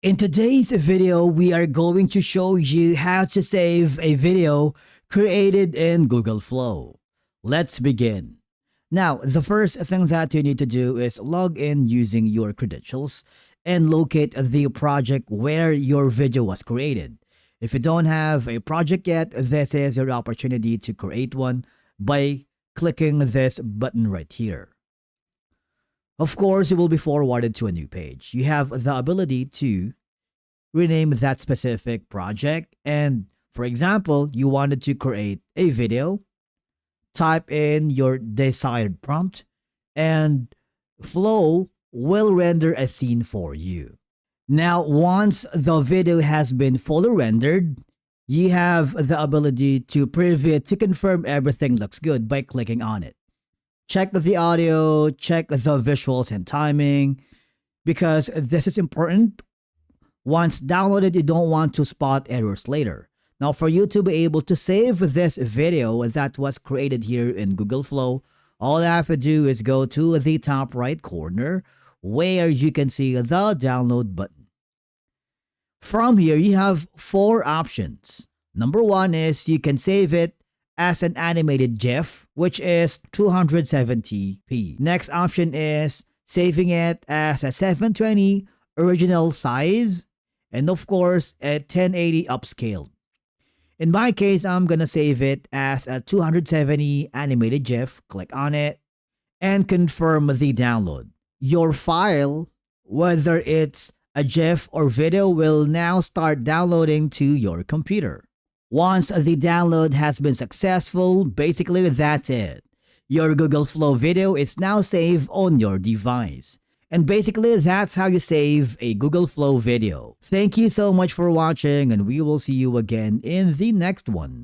In today's video, we are going to show you how to save a video created in Google Flow. Let's begin. Now, the first thing that you need to do is log in using your credentials and locate the project where your video was created. If you don't have a project yet, this is your opportunity to create one by clicking this button right here. Of course, you will be forwarded to a new page. You have the ability to rename that specific project, and for example, you wanted to create a video, type in your desired prompt, and Flow will render a scene for you. Now, once the video has been fully rendered, you have the ability to preview it to confirm everything looks good by clicking on it. Check the audio, check the visuals and timing, because this is important. Once downloaded, you don't want to spot errors later. Now, for you to be able to save this video that was created here in Google Flow, all you have to do is go to the top right corner where you can see the download button. From here, you have four options. Number one is you can save it as an animated GIF, which is 270p. Next option is saving it as a 720 original size, and of course a 1080 upscaled. In my case, I'm gonna save it as a 270 animated GIF. Click on it and confirm the download. Your file, whether it's a GIF or video, will now start downloading to your computer. Once the download has been successful, basically that's it. Your Google Flow video is now saved on your device. And basically that's how you save a Google Flow video. Thank you so much for watching, and we will see you again in the next one.